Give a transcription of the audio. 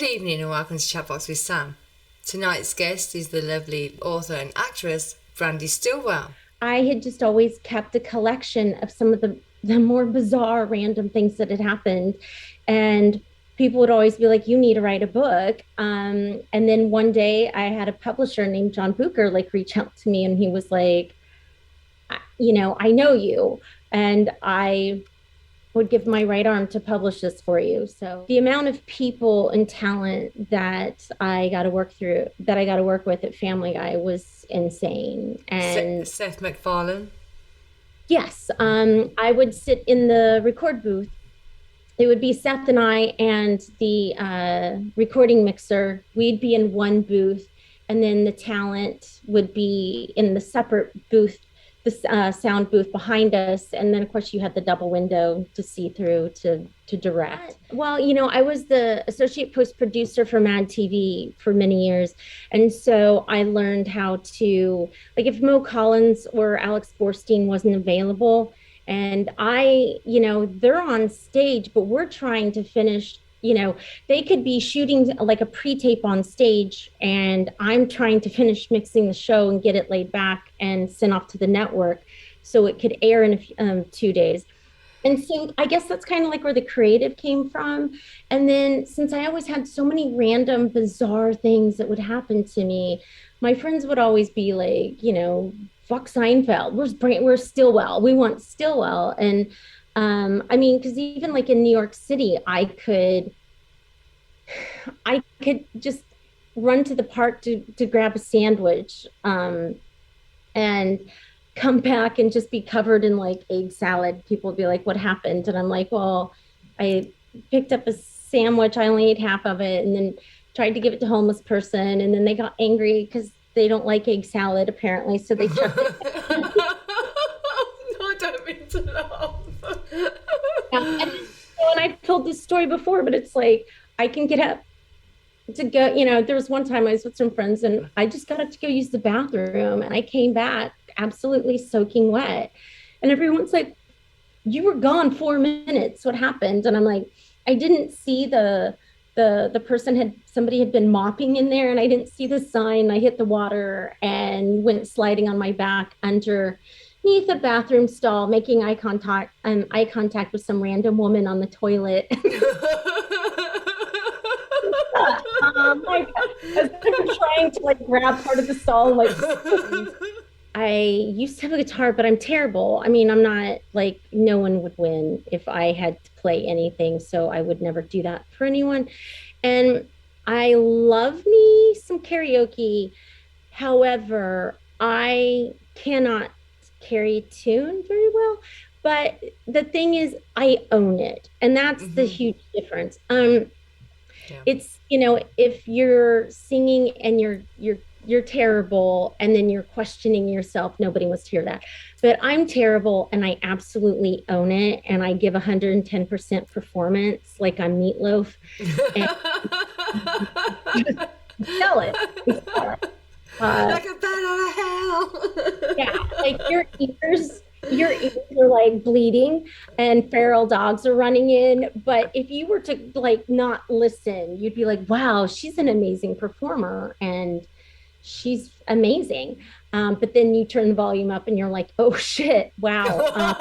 Good evening and welcome to Chatbox with Sam. Tonight's guest is the lovely author and actress Brandee Stilwell. I had just always kept a collection of some of the more bizarre, random things that had happened. And people would always be like, you need to write a book. And then one day I had a publisher named John Booker reach out to me and he was like, I know you. And I would give my right arm to publish this for you. So the amount of people and talent that I got to work with at Family Guy was insane. And Seth MacFarland. yes, I would sit in the record booth. It would be Seth and I and the recording mixer. We'd be in one booth, and then the talent would be in the separate booth, the sound booth behind us. And then, of course, you had the double window to see through to direct. Well, I was the associate post producer for MadTv for many years. And so I learned how to, if Mo Collins or Alex Borstein wasn't available, and they're on stage, but we're trying to finish, they could be shooting like a pre-tape on stage and I'm trying to finish mixing the show and get it laid back and sent off to the network so it could air in 2 days. And so I guess that's kind of like where the creative came from. And then since I always had so many random, bizarre things that would happen to me, my friends would always be like, fuck Seinfeld. Where's Stilwell? We want Stilwell. And because even like in New York City, I could just run to the park to grab a sandwich and come back and just be covered in like egg salad. People would be like, what happened? And I'm like, well, I picked up a sandwich. I only ate half of it and then tried to give it to a homeless person. And then they got angry because they don't like egg salad, apparently. So they chucked it. No, I don't mean to laugh. And I've told this story before, but it's like, I can get up to go, there was one time I was with some friends and I just got up to go use the bathroom and I came back absolutely soaking wet. And everyone's like, you were gone 4 minutes. What happened? And I'm like, I didn't see the somebody had been mopping in there and I didn't see the sign. I hit the water and went sliding on my back underneath a bathroom stall, making eye contact with some random woman on the toilet. As they were trying to grab part of the stall, I used to have a guitar, but I'm terrible. I mean, I'm not no one would win if I had to play anything, so I would never do that for anyone. And I love me some karaoke. However, I cannot carry a tune very well. But the thing is, I own it, and that's the huge difference. It's if you're singing and you're terrible and then you're questioning yourself, nobody wants to hear that. But I'm terrible and I absolutely own it and I give 110% performance like I'm Meatloaf. And sell it. Like a bat out of hell. Yeah, your ears are bleeding and feral dogs are running in. But if you were to not listen, you'd be like, wow, she's an amazing performer and she's amazing. But then you turn the volume up and you're like, oh shit, wow.